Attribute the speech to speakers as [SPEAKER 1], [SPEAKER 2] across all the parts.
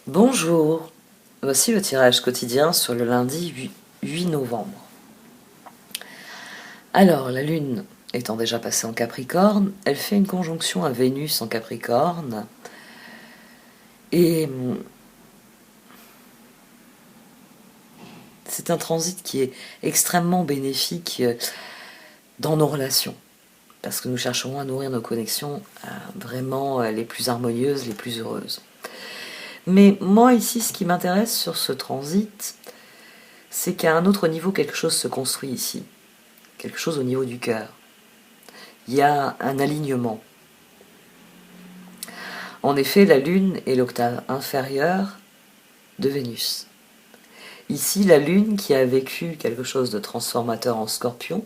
[SPEAKER 1] Bonjour, voici le tirage quotidien sur le lundi 8 novembre. Alors, la Lune étant déjà passée en Capricorne, elle fait une conjonction à Vénus en Capricorne. Et c'est un transit qui est extrêmement bénéfique dans nos relations. Parce que nous chercherons à nourrir nos connexions vraiment les plus harmonieuses, les plus heureuses. Mais moi ici, ce qui m'intéresse sur ce transit, c'est qu'à un autre niveau, quelque chose se construit ici. Quelque chose au niveau du cœur. Il y a un alignement. En effet, la Lune est l'octave inférieure de Vénus. Ici, la Lune qui a vécu quelque chose de transformateur en Scorpion,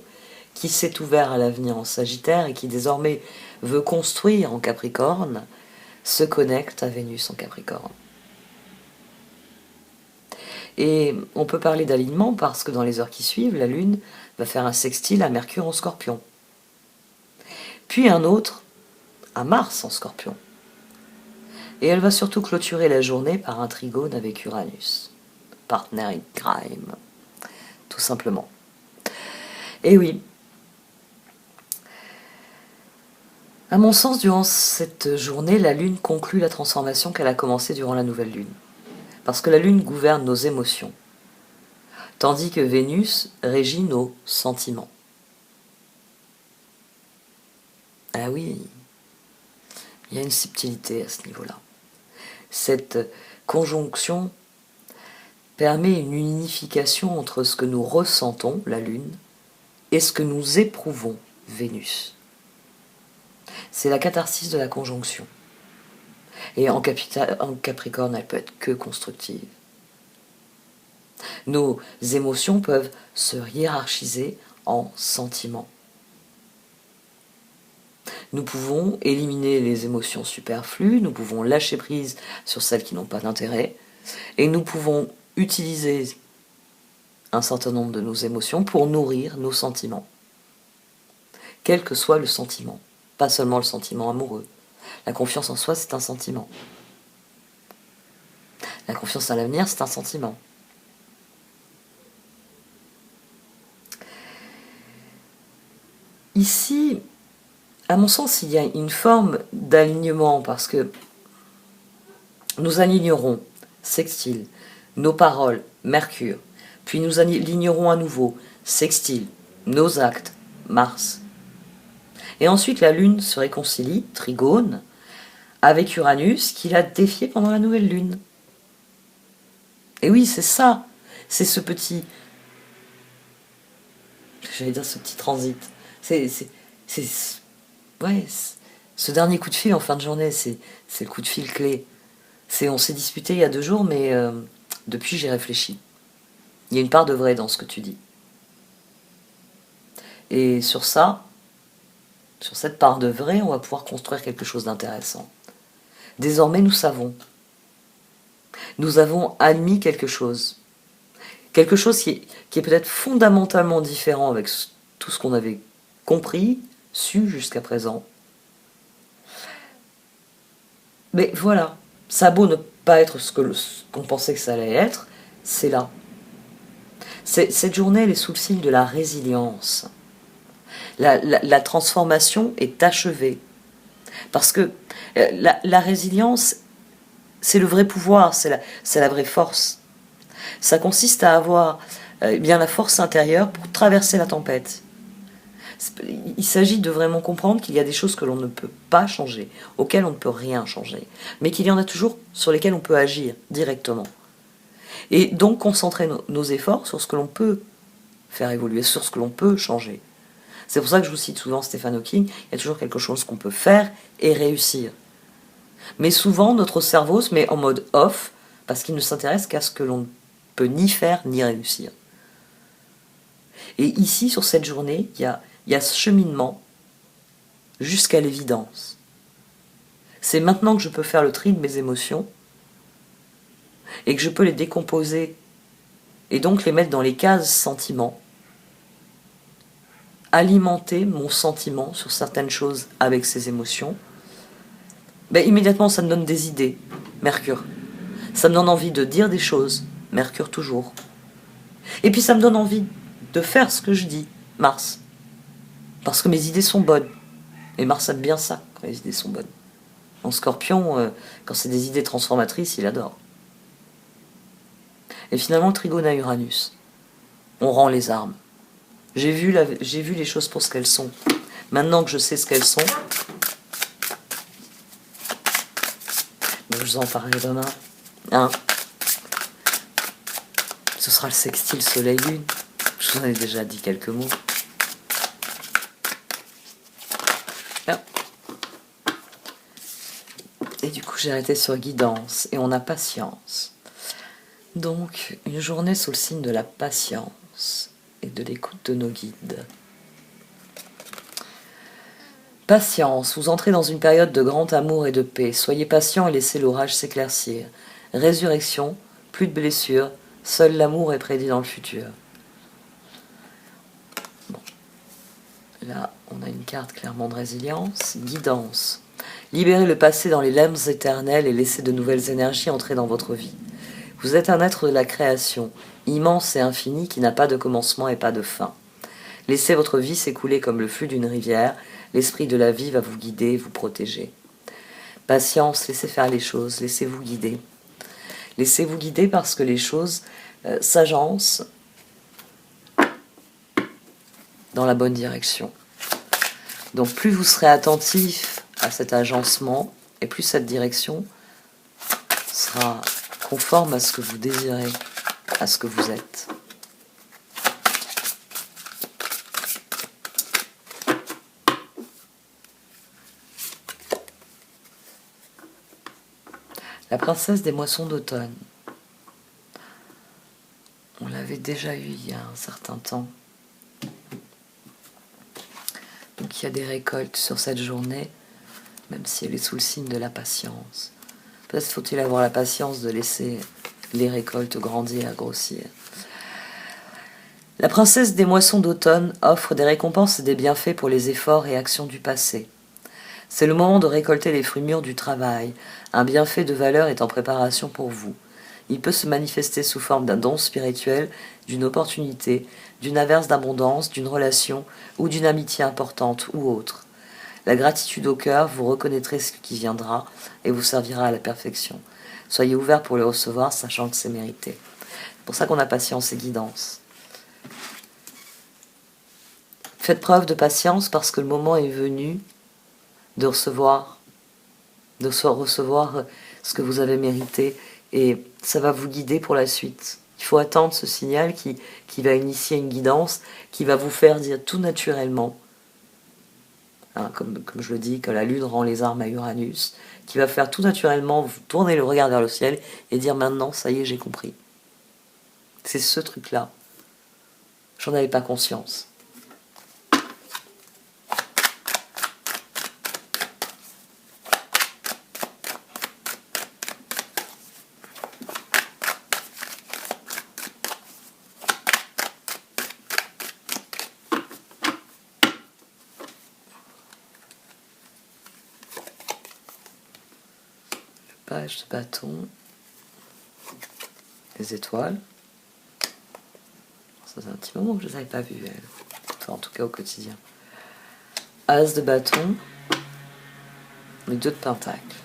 [SPEAKER 1] qui s'est ouvert à l'avenir en Sagittaire et qui désormais veut construire en Capricorne, se connecte à Vénus en Capricorne. Et on peut parler d'alignement parce que dans les heures qui suivent, la Lune va faire un sextile à Mercure en Scorpion. Puis un autre à Mars en Scorpion. Et elle va surtout clôturer la journée par un trigone avec Uranus. Partner in crime. Tout simplement. Et oui. À mon sens, durant cette journée, la Lune conclut la transformation qu'elle a commencée durant la nouvelle Lune. Parce que la Lune gouverne nos émotions. Tandis que Vénus régit nos sentiments. Ah oui, il y a une subtilité à ce niveau-là. Cette conjonction permet une unification entre ce que nous ressentons, la Lune, et ce que nous éprouvons, Vénus. C'est la catharsis de la conjonction. Et en Capricorne, elle peut être que constructive. Nos émotions peuvent se hiérarchiser en sentiments. Nous pouvons éliminer les émotions superflues, nous pouvons lâcher prise sur celles qui n'ont pas d'intérêt, et nous pouvons utiliser un certain nombre de nos émotions pour nourrir nos sentiments. Quel que soit le sentiment, pas seulement le sentiment amoureux. La confiance en soi, c'est un sentiment. La confiance à l'avenir, c'est un sentiment. Ici, à mon sens, il y a une forme d'alignement parce que nous alignerons sextile, nos paroles, Mercure, puis nous alignerons à nouveau sextile, nos actes, Mars. Et ensuite la Lune se réconcilie, trigone, avec Uranus qui l'a défié pendant la nouvelle Lune. Et oui, c'est ça, c'est ce petit... J'allais dire ce petit transit. Ouais, ce dernier coup de fil en fin de journée, c'est le coup de fil clé. On s'est disputé il y a 2 jours, mais depuis j'ai réfléchi. Il y a une part de vrai dans ce que tu dis. Et sur ça, sur cette part de vrai, on va pouvoir construire quelque chose d'intéressant. Désormais, nous savons. Nous avons admis quelque chose. Quelque chose qui est peut-être fondamentalement différent avec tout ce qu'on avait compris, su jusqu'à présent. Mais voilà, ça a beau ne pas être ce qu'on pensait que ça allait être, c'est là. Cette journée, elle est sous le signe de la résilience. La transformation est achevée. Parce que la résilience, c'est le vrai pouvoir, c'est la vraie force. Ça consiste à avoir bien la force intérieure pour traverser la tempête. Il s'agit de vraiment comprendre qu'il y a des choses que l'on ne peut pas changer, auxquelles on ne peut rien changer, mais qu'il y en a toujours sur lesquelles on peut agir directement. Et donc concentrer nos efforts sur ce que l'on peut faire évoluer, sur ce que l'on peut changer. C'est pour ça que je vous cite souvent Stephen Hawking, il y a toujours quelque chose qu'on peut faire et réussir. Mais souvent, notre cerveau se met en mode off, parce qu'il ne s'intéresse qu'à ce que l'on ne peut ni faire ni réussir. Et ici, sur cette journée, il y a ce cheminement jusqu'à l'évidence. C'est maintenant que je peux faire le tri de mes émotions et que je peux les décomposer et donc les mettre dans les cases sentiments, alimenter mon sentiment sur certaines choses avec ces émotions, immédiatement ça me donne des idées, Mercure. Ça me donne envie de dire des choses, Mercure toujours. Et puis ça me donne envie de faire ce que je dis, Mars. Parce que mes idées sont bonnes. Et Mars aime bien ça, quand les idées sont bonnes. En Scorpion, quand c'est des idées transformatrices, il adore. Et finalement, le trigone à Uranus. On rend les armes. J'ai vu les choses pour ce qu'elles sont. Maintenant que je sais ce qu'elles sont, je vous en parlerai demain. Hein, ce sera le sextile Soleil-Lune. Je vous en ai déjà dit quelques mots. Ah. Et du coup, j'ai arrêté sur guidance et on a patience. Donc, une journée sous le signe de la patience et de l'écoute de nos guides. Patience, vous entrez dans une période de grand amour et de paix. Soyez patient et laissez l'orage s'éclaircir. Résurrection, plus de blessures, seul l'amour est prédit dans le futur. Bon. Là, on a une carte clairement de résilience. Guidance. Libérez le passé dans les lames éternelles et laissez de nouvelles énergies entrer dans votre vie. Vous êtes un être de la création, immense et infini qui n'a pas de commencement et pas de fin. Laissez votre vie s'écouler comme le flux d'une rivière, l'esprit de la vie va vous guider, vous protéger. Patience, laissez faire les choses, laissez-vous guider. Laissez-vous guider parce que les choses s'agencent dans la bonne direction. Donc plus vous serez attentif à cet agencement, et plus cette direction sera conforme à ce que vous désirez, à ce que vous êtes. La princesse des moissons d'automne. On l'avait déjà eu il y a un certain temps. Donc il y a des récoltes sur cette journée, même si elle est sous le signe de la patience. Peut-être faut-il avoir la patience de laisser les récoltes grandir, grossir. La princesse des moissons d'automne offre des récompenses et des bienfaits pour les efforts et actions du passé. C'est le moment de récolter les fruits mûrs du travail. Un bienfait de valeur est en préparation pour vous. Il peut se manifester sous forme d'un don spirituel, d'une opportunité, d'une averse d'abondance, d'une relation ou d'une amitié importante ou autre. La gratitude au cœur, vous reconnaîtrez ce qui viendra et vous servira à la perfection. Soyez ouverts pour le recevoir, sachant que c'est mérité. C'est pour ça qu'on a patience et guidance. Faites preuve de patience parce que le moment est venu de recevoir ce que vous avez mérité et ça va vous guider pour la suite. Il faut attendre ce signal qui va initier une guidance, qui va vous faire dire tout naturellement, hein, comme je le dis, que la lune rend les armes à Uranus, qui va faire tout naturellement vous tourner le regard vers le ciel et dire maintenant, ça y est, j'ai compris. C'est ce truc-là. J'en avais pas conscience. Page de bâton, les étoiles. Ça fait un petit moment que je ne les avais pas vues, elles. Enfin, en tout cas au quotidien. As de bâton, les 2 de pentacle.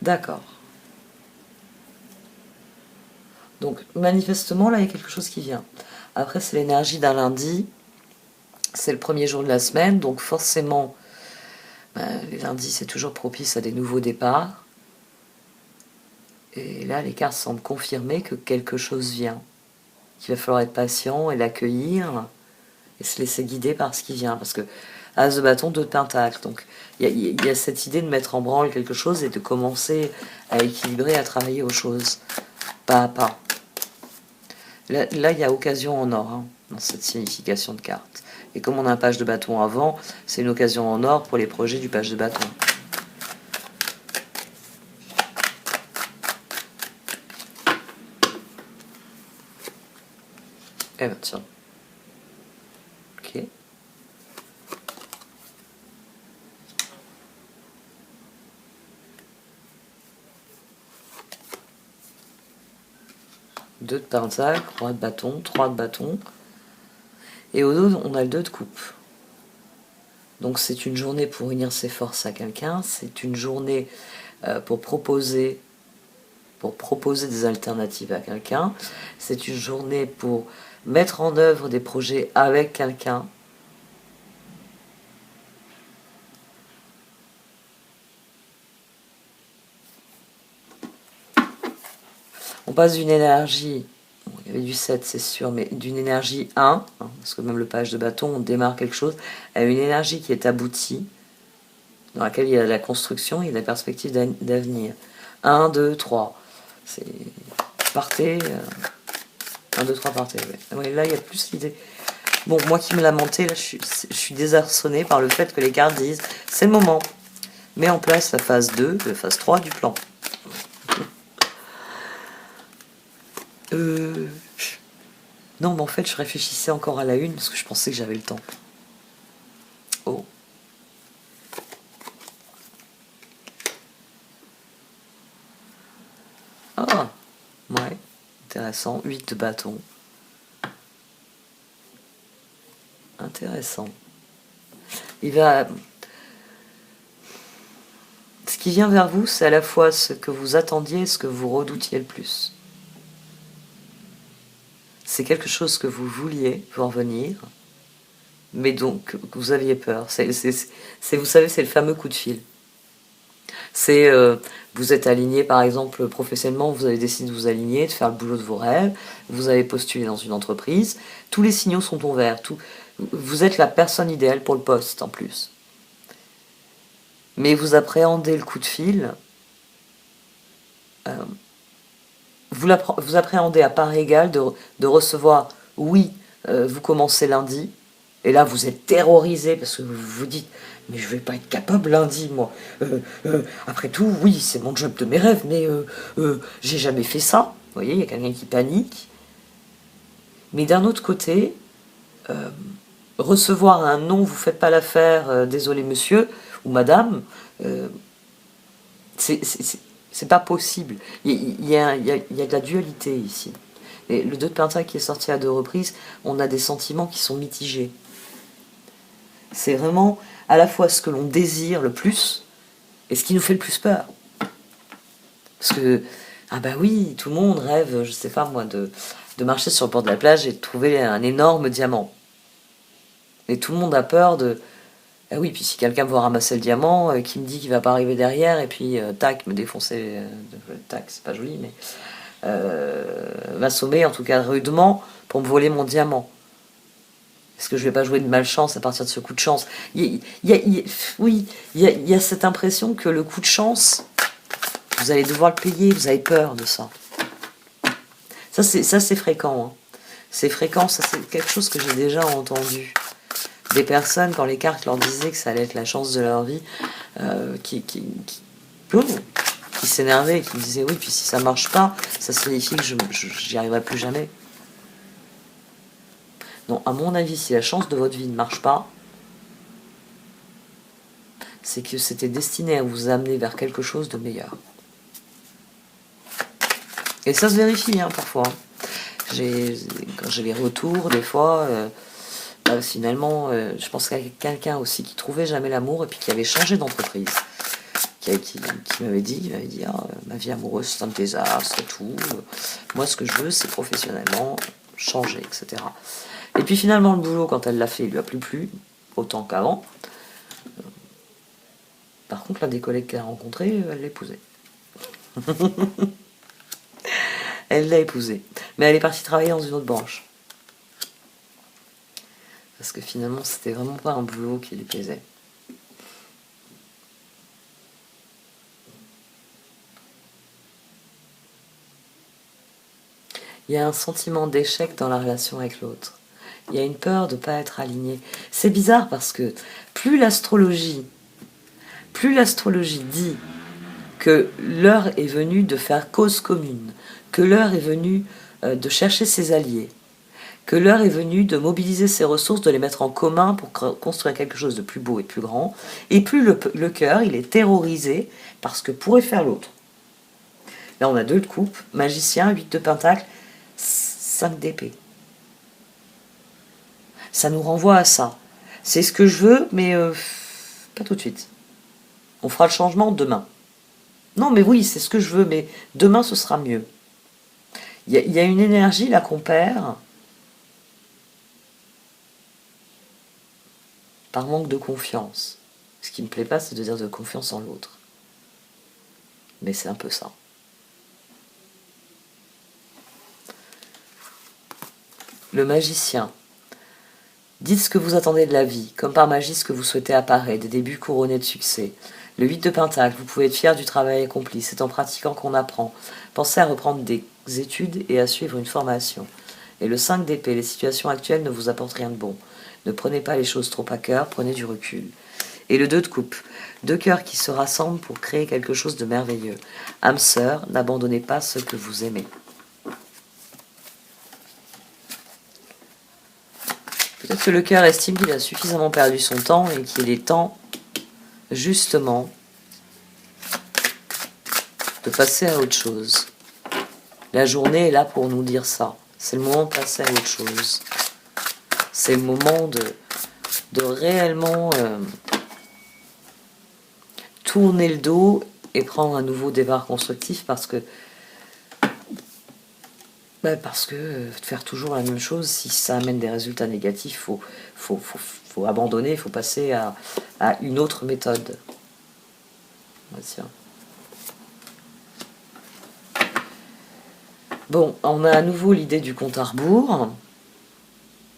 [SPEAKER 1] D'accord. Donc, manifestement, là, il y a quelque chose qui vient. Après, c'est l'énergie d'un lundi. C'est le premier jour de la semaine, donc forcément, les lundis, c'est toujours propice à des nouveaux départs. Et là, les cartes semblent confirmer que quelque chose vient. Qu'il va falloir être patient et l'accueillir et se laisser guider par ce qui vient. Parce que As de bâton, 2 de pentacle. Donc, il y a cette idée de mettre en branle quelque chose et de commencer à équilibrer, à travailler aux choses, pas à pas. Là, il y a occasion en or, hein, dans cette signification de carte. Et comme on a un page de bâton avant, c'est une occasion en or pour les projets du page de bâton. Eh ben tiens. Ok. 2 de pentacle, roi de bâton, 3 de bâton. Et au dos, on a le 2 de coupe. Donc c'est une journée pour unir ses forces à quelqu'un, c'est une journée pour proposer des alternatives à quelqu'un, c'est une journée pour mettre en œuvre des projets avec quelqu'un. On passe d'une énergie, bon, il y avait du 7 c'est sûr, mais d'une énergie 1, hein, parce que même le page de bâton, on démarre quelque chose, à une énergie qui est aboutie, dans laquelle il y a la construction et la perspective d'avenir. 1, 2, 3. C'est partez. 1, 2, 3, partez. Ouais. Ouais, là, il y a plus l'idée. Bon, moi qui me lamentais, là, je suis désarçonné par le fait que les cartes disent c'est le moment. Mets en place la phase 2, la phase 3 du plan. Non, mais en fait, je réfléchissais encore à la une parce que je pensais que j'avais le temps. Oh. Ah, ouais, intéressant. 8 de bâton. Intéressant. Il va... Ce qui vient vers vous, c'est à la fois ce que vous attendiez et ce que vous redoutiez le plus. C'est quelque chose que vous vouliez voir venir, mais donc vous aviez peur. Vous savez, c'est le fameux coup de fil. C'est, vous êtes aligné, par exemple, professionnellement, vous avez décidé de vous aligner, de faire le boulot de vos rêves, vous avez postulé dans une entreprise, tous les signaux sont ouverts, vous êtes la personne idéale pour le poste, en plus. Mais vous appréhendez le coup de fil, vous appréhendez à part égale de recevoir, oui, vous commencez lundi, et là vous êtes terrorisé parce que vous vous dites, mais je vais pas être capable lundi, moi. Après tout, oui, c'est mon job de mes rêves, mais j'ai jamais fait ça. Vous voyez, il y a quelqu'un qui panique. Mais d'un autre côté, recevoir un non, vous faites pas l'affaire, désolé monsieur ou madame, c'est pas possible. Il y a de la dualité ici. Et le 2 de pentacle qui est sorti à 2 reprises, on a des sentiments qui sont mitigés. C'est vraiment à la fois ce que l'on désire le plus et ce qui nous fait le plus peur. Parce que, ah bah oui, tout le monde rêve, je sais pas moi, de marcher sur le bord de la plage et de trouver un énorme diamant. Et tout le monde a peur de... Ah oui, puis si quelqu'un veut ramasser le diamant, qui me dit qu'il va pas arriver derrière, et puis tac, me défoncer, tac, c'est pas joli, mais m'assommer en tout cas rudement pour me voler mon diamant. Est-ce que je vais pas jouer de malchance à partir de ce coup de chance? Oui, il y a cette impression que le coup de chance, vous allez devoir le payer, vous avez peur de ça. Ça c'est fréquent. Hein. C'est fréquent, ça c'est quelque chose que j'ai déjà entendu. Des personnes, quand les cartes leur disaient que ça allait être la chance de leur vie, qui s'énervaient et qui me disaient oui, puis si ça marche pas, ça signifie que j'y arriverai plus jamais. Non, à mon avis, si la chance de votre vie ne marche pas, c'est que c'était destiné à vous amener vers quelque chose de meilleur. Et ça se vérifie, hein, parfois. Quand j'ai les retours, des fois... finalement, je pense à quelqu'un aussi qui trouvait jamais l'amour et puis qui avait changé d'entreprise, qui m'avait dit, ah, ma vie amoureuse c'est un désastre et tout, moi ce que je veux c'est professionnellement changer, etc. Et puis finalement le boulot, quand elle l'a fait, il lui a plus plu autant qu'avant. Par contre, l'un des collègues qu'elle a rencontré, elle l'a épousé. Elle l'a épousé, mais elle est partie travailler dans une autre branche. Parce que finalement, c'était vraiment pas un boulot qui lui plaisait. Il y a un sentiment d'échec dans la relation avec l'autre. Il y a une peur de ne pas être aligné. C'est bizarre parce que plus l'astrologie dit que l'heure est venue de faire cause commune, que l'heure est venue de chercher ses alliés, que l'heure est venue de mobiliser ses ressources, de les mettre en commun pour construire quelque chose de plus beau et plus grand, et plus le cœur, il est terrorisé par ce que pourrait faire l'autre. Là, on a 2 de coupe, magicien, 8 de pentacle, 5 d'épée. Ça nous renvoie à ça. C'est ce que je veux, mais pas tout de suite. On fera le changement demain. Non, mais oui, c'est ce que je veux, mais demain ce sera mieux. Il y a une énergie là qu'on perd par manque de confiance. Ce qui me plaît pas, c'est de dire de confiance en l'autre. Mais c'est un peu ça. Le magicien. Dites ce que vous attendez de la vie, comme par magie ce que vous souhaitez apparaît, des débuts couronnés de succès. Le 8 de Pentacle, vous pouvez être fier du travail accompli, c'est en pratiquant qu'on apprend. Pensez à reprendre des études et à suivre une formation. Et le 5 d'épée, les situations actuelles ne vous apportent rien de bon. Ne prenez pas les choses trop à cœur, prenez du recul. Et le 2 de coupe, deux cœurs qui se rassemblent pour créer quelque chose de merveilleux. Âme sœur, n'abandonnez pas ce que vous aimez. Peut-être que le cœur estime qu'il a suffisamment perdu son temps et qu'il est temps, justement, de passer à autre chose. La journée est là pour nous dire ça. C'est le moment de passer à autre chose. C'est le moment de réellement tourner le dos et prendre un nouveau départ constructif parce que faire toujours la même chose, si ça amène des résultats négatifs, faut abandonner, il faut passer à une autre méthode. Tiens. Bon, on a à nouveau l'idée du compte à rebours,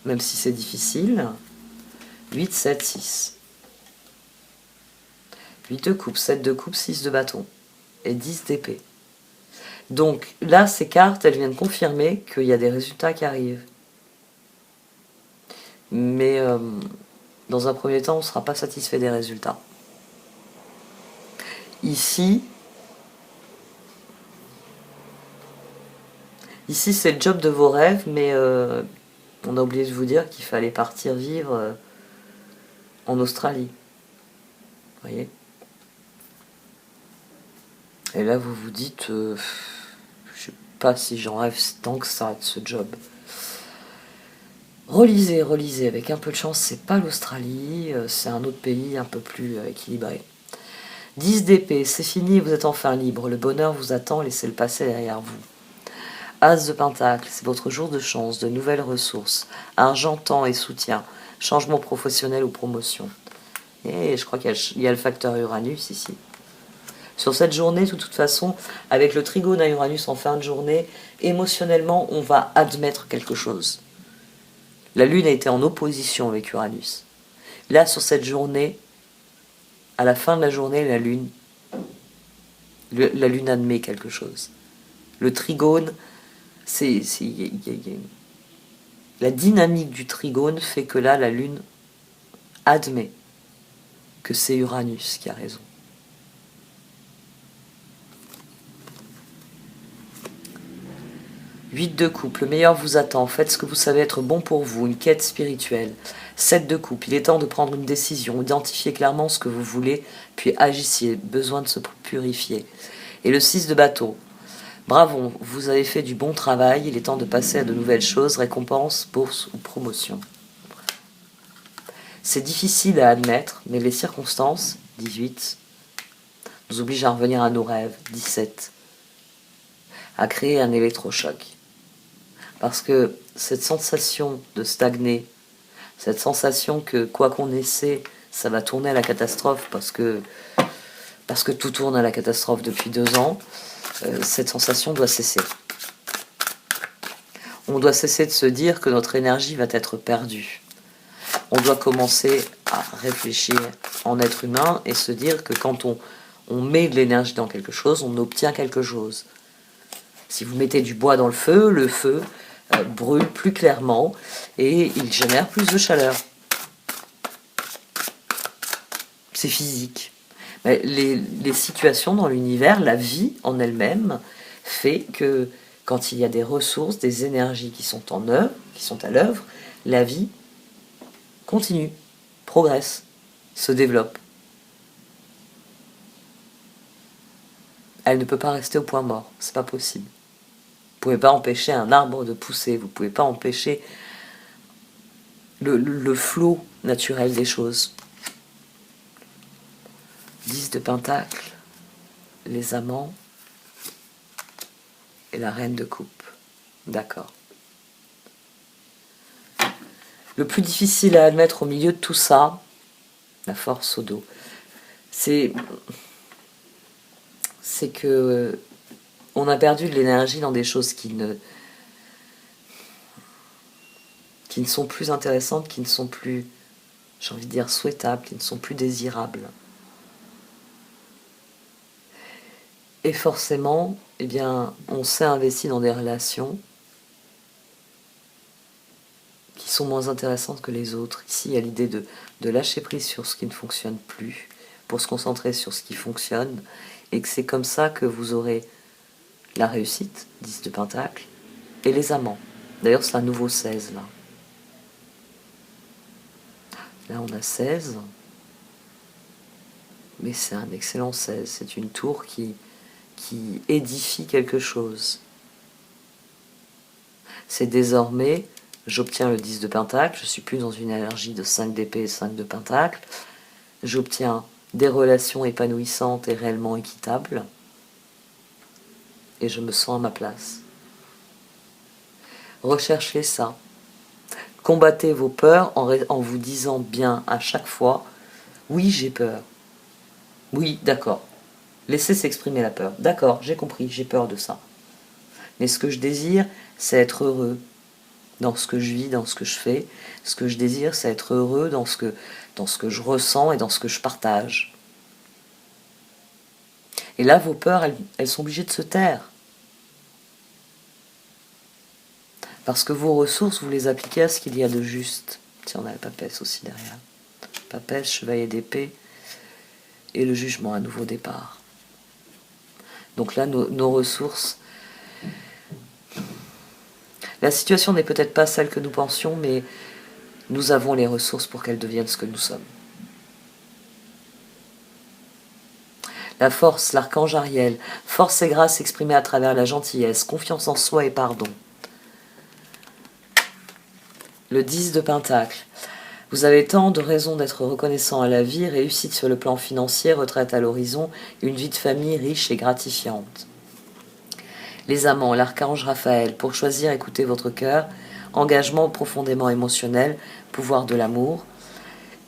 [SPEAKER 1] même si c'est difficile. 8, 7, 6. 8 de coupe, 7 de coupe, 6 de bâton. Et 10 d'épée. Donc là, ces cartes, elles viennent confirmer qu'il y a des résultats qui arrivent. Mais dans un premier temps, on ne sera pas satisfait des résultats. Ici, c'est le job de vos rêves, mais on a oublié de vous dire qu'il fallait partir vivre en Australie. Vous voyez ? Et là, vous vous dites, je sais pas si j'en rêve tant que ça de ce job. Relisez, avec un peu de chance, c'est pas l'Australie, c'est un autre pays un peu plus équilibré. 10 d'épée, c'est fini, vous êtes enfin libre, le bonheur vous attend, laissez-le passer derrière vous. As de pentacle, c'est votre jour de chance, de nouvelles ressources, argent, temps et soutien, changement professionnel ou promotion. Et je crois qu'il y a le facteur Uranus ici. Sur cette journée, de toute façon, avec le trigone à Uranus en fin de journée, émotionnellement, on va admettre quelque chose. La Lune a été en opposition avec Uranus. Là, sur cette journée, à la fin de la journée, la Lune admet quelque chose. Le trigone, la dynamique du trigone fait que là, la Lune admet que c'est Uranus qui a raison. Huit de coupe, le meilleur vous attend, faites ce que vous savez être bon pour vous, une quête spirituelle. 7 de coupe, il est temps de prendre une décision, identifiez clairement ce que vous voulez, puis agissez, besoin de se purifier. Et le 6 de bateau, bravo, vous avez fait du bon travail, il est temps de passer à de nouvelles choses, récompense, bourse ou promotion. C'est difficile à admettre, mais les circonstances, 18, nous obligent à revenir à nos rêves, 17, à créer un électrochoc. Parce que cette sensation de stagner, cette sensation que quoi qu'on essaie, ça va tourner à la catastrophe parce que tout tourne à la catastrophe depuis 2 ans, cette sensation doit cesser. On doit cesser de se dire que notre énergie va être perdue. On doit commencer à réfléchir en être humain et se dire que quand on met de l'énergie dans quelque chose, on obtient quelque chose. Si vous mettez du bois dans le feu brûle plus clairement et il génère plus de chaleur. C'est physique. Mais les situations dans l'univers, la vie en elle-même, fait que quand il y a des ressources, des énergies qui sont en œuvre, qui sont à l'œuvre, la vie continue, progresse, se développe. Elle ne peut pas rester au point mort, c'est pas possible. pouvez pas empêcher un arbre de pousser, vous ne pouvez pas empêcher le flot naturel des choses. 10 de Pentacle, les amants et la reine de coupe. D'accord. Le plus difficile à admettre au milieu de tout ça, la force au dos, c'est que on a perdu de l'énergie dans des choses qui ne sont plus intéressantes, qui ne sont plus, j'ai envie de dire, souhaitables, qui ne sont plus désirables. Et forcément, eh bien, on s'est investi dans des relations qui sont moins intéressantes que les autres. Ici, il y a l'idée de lâcher prise sur ce qui ne fonctionne plus, pour se concentrer sur ce qui fonctionne, et que c'est comme ça que vous aurez la réussite, 10 de Pentacle, et les amants. D'ailleurs, c'est un nouveau 16, là. Là, on a 16, mais c'est un excellent 16. C'est une tour qui édifie quelque chose. C'est désormais, j'obtiens le 10 de Pentacle, je suis plus dans une énergie de 5 d'épée et 5 de Pentacle, j'obtiens des relations épanouissantes et réellement équitables, et je me sens à ma place. Recherchez ça. Combattez vos peurs en vous disant bien à chaque fois, oui, j'ai peur. Oui, d'accord. Laissez s'exprimer la peur. D'accord, j'ai compris, j'ai peur de ça. Mais ce que je désire, c'est être heureux dans ce que je vis, dans ce que je fais. Ce que je désire, c'est être heureux dans ce que je ressens et dans ce que je partage. Et là, vos peurs, elles sont obligées de se taire. Parce que vos ressources, vous les appliquez à ce qu'il y a de juste. Tiens, on a la papesse aussi derrière. Papesse, chevalier d'épée, et le jugement, un nouveau départ. Donc là, nos ressources... La situation n'est peut-être pas celle que nous pensions, mais nous avons les ressources pour qu'elles deviennent ce que nous sommes. La force, l'archange Ariel, force et grâce exprimée à travers la gentillesse, confiance en soi et pardon. Le 10 de Pentacle. Vous avez tant de raisons d'être reconnaissant à la vie, réussite sur le plan financier, retraite à l'horizon, une vie de famille riche et gratifiante. Les amants, l'archange Raphaël, pour choisir, écoutez votre cœur, engagement profondément émotionnel, pouvoir de l'amour.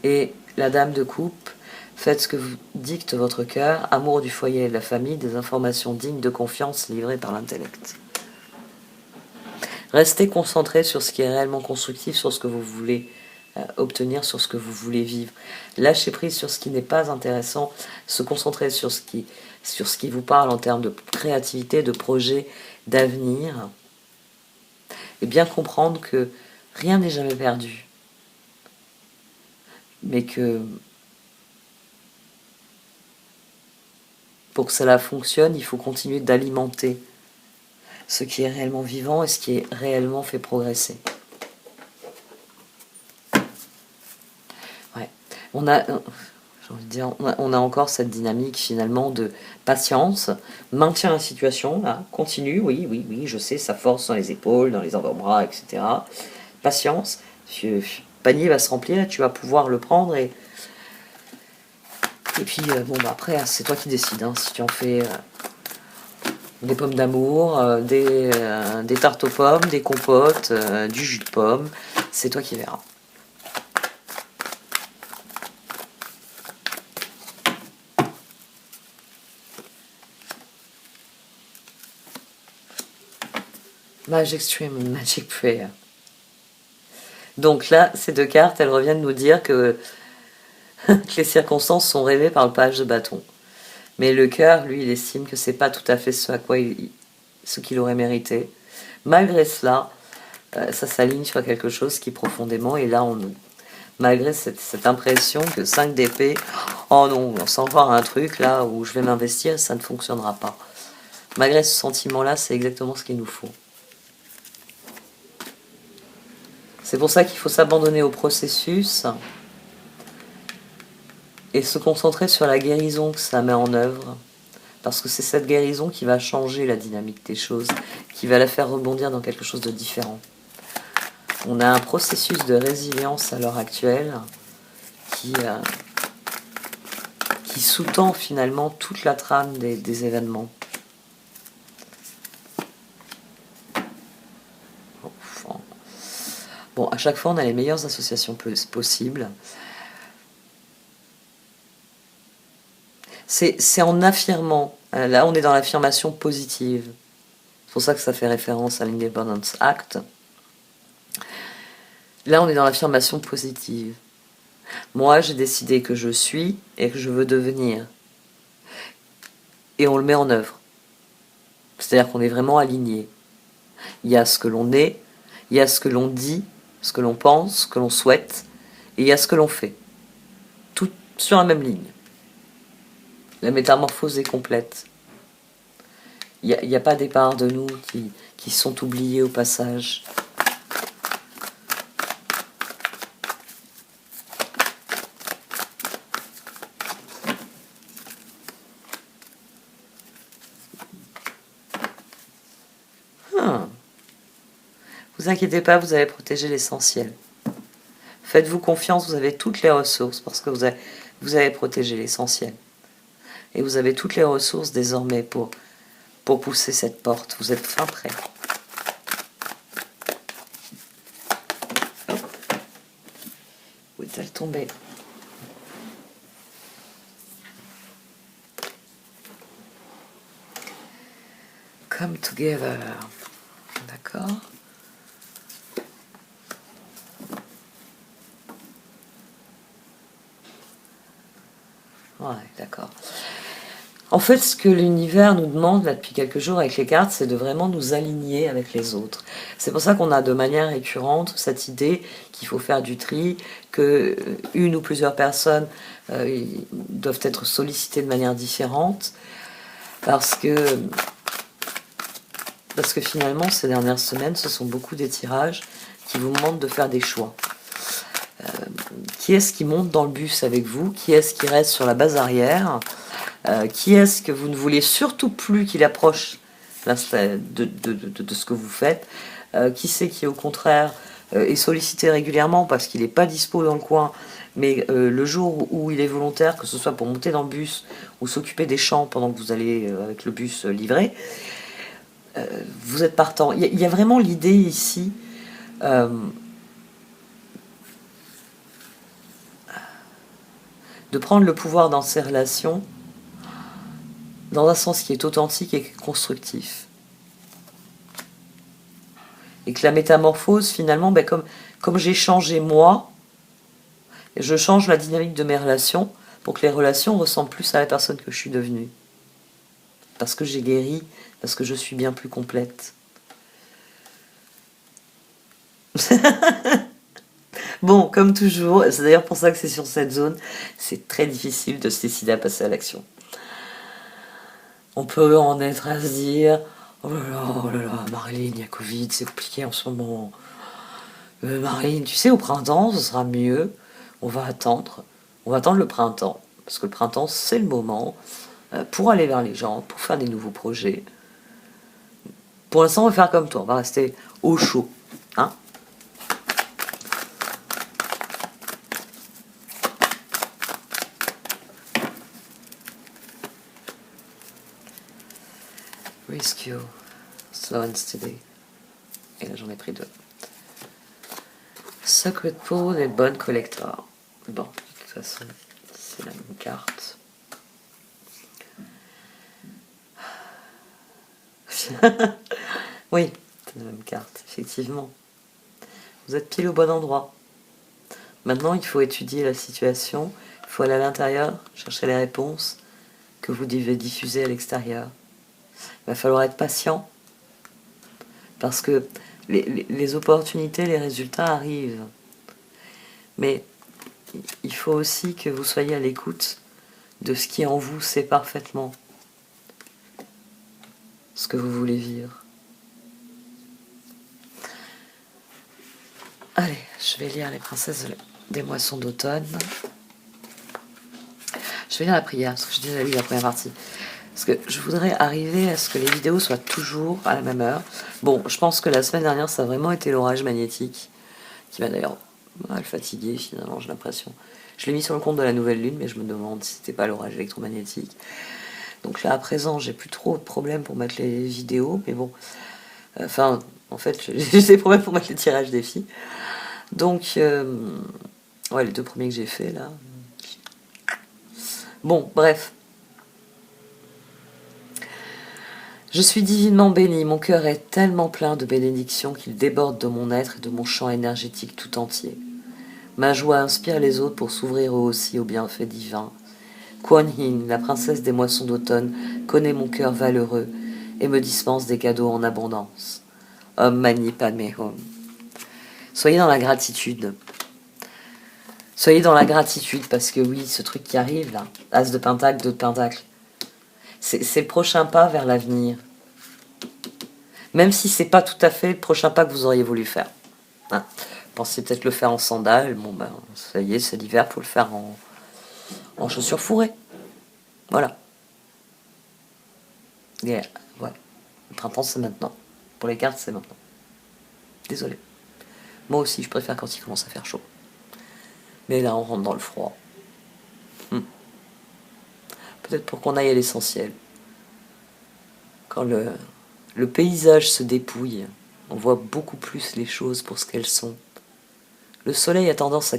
[SPEAKER 1] Et la dame de coupe, faites ce que vous dicte votre cœur, amour du foyer et de la famille, des informations dignes de confiance livrées par l'intellect. Restez concentré sur ce qui est réellement constructif, sur ce que vous voulez obtenir, sur ce que vous voulez vivre. Lâchez prise sur ce qui n'est pas intéressant, se concentrer sur ce qui vous parle en termes de créativité, de projet, d'avenir. Et bien comprendre que rien n'est jamais perdu. Mais que pour que cela fonctionne, il faut continuer d'alimenter ce qui est réellement vivant et ce qui est réellement fait progresser. Ouais. On a encore cette dynamique finalement de patience, maintien la situation, là, continue, oui, je sais, ça force dans les épaules, dans les avant-bras, etc. Patience, le panier va se remplir, tu vas pouvoir le prendre et puis après c'est toi qui décides, hein, si tu en fais des pommes d'amour, des tartes aux pommes, des compotes, du jus de pomme, c'est toi qui verras. Magic Stream and Magic Prayer. Donc là, ces deux cartes, elles reviennent nous dire que les circonstances sont révélées par le page de bâton. Mais le cœur, lui, il estime que c'est pas tout à fait ce qu'il aurait mérité. Malgré cela, ça s'aligne sur quelque chose qui profondément est là en nous. Malgré cette impression que 5 d'épée, oh non, on s'en voir un truc là où je vais m'investir, ça ne fonctionnera pas. Malgré ce sentiment-là, c'est exactement ce qu'il nous faut. C'est pour ça qu'il faut s'abandonner au processus et se concentrer sur la guérison que ça met en œuvre, parce que c'est cette guérison qui va changer la dynamique des choses, qui va la faire rebondir dans quelque chose de différent. On a un processus de résilience à l'heure actuelle qui sous-tend finalement toute la trame des événements. Bon, à chaque fois, on a les meilleures associations possibles. C'est en affirmant. Là, on est dans l'affirmation positive. C'est pour ça que ça fait référence à l'Independence Act. Là, on est dans l'affirmation positive. Moi, j'ai décidé que je suis et que je veux devenir. Et on le met en œuvre. C'est-à-dire qu'on est vraiment aligné. Il y a ce que l'on est, il y a ce que l'on dit, ce que l'on pense, ce que l'on souhaite, et il y a ce que l'on fait. Tout sur la même ligne. La métamorphose est complète. Il n'y a pas des parts de nous qui sont oubliées au passage. Vous inquiétez pas, vous avez protégé l'essentiel. Faites-vous confiance, vous avez toutes les ressources parce que vous avez protégé l'essentiel. Et vous avez toutes les ressources désormais pour pousser cette porte. Vous êtes fin prêt. Où est-elle tombée? Come together. D'accord. Ouais, d'accord. En fait, ce que l'univers nous demande là depuis quelques jours avec les cartes, c'est de vraiment nous aligner avec les autres. C'est pour ça qu'on a de manière récurrente cette idée qu'il faut faire du tri, que une ou plusieurs personnes doivent être sollicitées de manière différente, parce que finalement, ces dernières semaines, ce sont beaucoup d'étirages qui vous demandent de faire des choix. Qui est-ce qui monte dans le bus avec vous? Qui est-ce qui reste sur la base arrière? Qui est-ce que vous ne voulez surtout plus qu'il approche de ce que vous faites? Qui c'est qui, au contraire, est sollicité régulièrement parce qu'il n'est pas dispo dans le coin, mais le jour où il est volontaire, que ce soit pour monter dans le bus ou s'occuper des champs pendant que vous allez avec le bus livrer, vous êtes partant. Il y a vraiment l'idée ici de prendre le pouvoir dans ces relations dans un sens qui est authentique et constructif. Et que la métamorphose, finalement, comme j'ai changé moi, je change la dynamique de mes relations pour que les relations ressemblent plus à la personne que je suis devenue. Parce que j'ai guéri, parce que je suis bien plus complète. Bon, comme toujours, c'est d'ailleurs pour ça que c'est sur cette zone, c'est très difficile de se décider à passer à l'action. On peut en être à se dire oh là là, Marilyn, il y a Covid, c'est compliqué en ce moment. Marilyn, tu sais, au printemps, ce sera mieux. On va attendre le printemps. Parce que le printemps, c'est le moment pour aller vers les gens, pour faire des nouveaux projets. Pour l'instant, on va faire comme toi, on va rester au chaud. Hein? Rescue, slow and steady. Et là, j'en ai pris 2. Sacred Pool et Bonne Collector. Bon, de toute façon, c'est la même carte. Oui, c'est la même carte, effectivement. Vous êtes pile au bon endroit. Maintenant, il faut étudier la situation, il faut aller à l'intérieur, chercher les réponses que vous devez diffuser à l'extérieur. Il va falloir être patient, parce que les opportunités, les résultats arrivent. Mais il faut aussi que vous soyez à l'écoute de ce qui en vous sait parfaitement ce que vous voulez vivre. Allez, je vais lire les princesses des moissons d'automne. Je vais lire la prière, parce que j'ai déjà lu la première partie. Parce que je voudrais arriver à ce que les vidéos soient toujours à la même heure. Bon, je pense que la semaine dernière, ça a vraiment été l'orage magnétique, qui m'a d'ailleurs mal fatigué finalement, j'ai l'impression. Je l'ai mis sur le compte de la nouvelle lune, mais je me demande si c'était pas l'orage électromagnétique. Donc là, à présent, j'ai plus trop de problèmes pour mettre les vidéos, mais bon. Enfin, en fait, j'ai des problèmes pour mettre les tirages des filles. Donc, ouais, les 2 premiers que j'ai fait là. Bon, bref. Je suis divinement béni, mon cœur est tellement plein de bénédictions qu'il déborde de mon être et de mon champ énergétique tout entier. Ma joie inspire les autres pour s'ouvrir eux aussi aux bienfaits divins. Kuan Yin, la princesse des moissons d'automne, connaît mon cœur valeureux et me dispense des cadeaux en abondance. Om Mani Padme Hum. Soyez dans la gratitude. Soyez dans la gratitude parce que oui, ce truc qui arrive là, As de Pentacle, 2 de Pentacle, c'est le prochain pas vers l'avenir. Même si c'est pas tout à fait le prochain pas que vous auriez voulu faire. Hein. Pensez peut-être le faire en sandales, bon ben ça y est, c'est l'hiver, faut le faire en chaussures fourrées. Voilà. Yeah, ouais. Le printemps c'est maintenant. Pour les cartes c'est maintenant. Désolé. Moi aussi je préfère quand il commence à faire chaud. Mais là on rentre dans le froid. Peut-être pour qu'on aille à l'essentiel. Quand le paysage se dépouille, on voit beaucoup plus les choses pour ce qu'elles sont. Le soleil a tendance à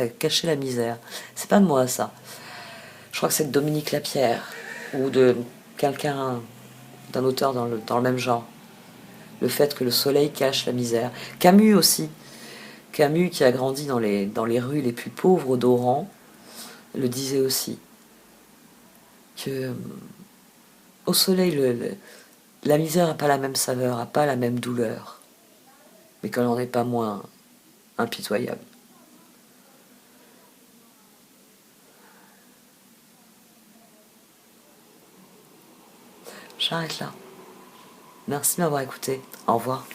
[SPEAKER 1] cacher la misère. C'est pas de moi ça. Je crois que c'est de Dominique Lapierre ou de quelqu'un, d'un auteur dans le même genre. Le fait que le soleil cache la misère. Camus aussi. Camus qui a grandi dans les rues les plus pauvres d'Oran le disait aussi. Que au soleil, la misère n'a pas la même saveur, n'a pas la même douleur. Mais qu'elle n'en est pas moins impitoyable. J'arrête là. Merci de m'avoir écouté. Au revoir.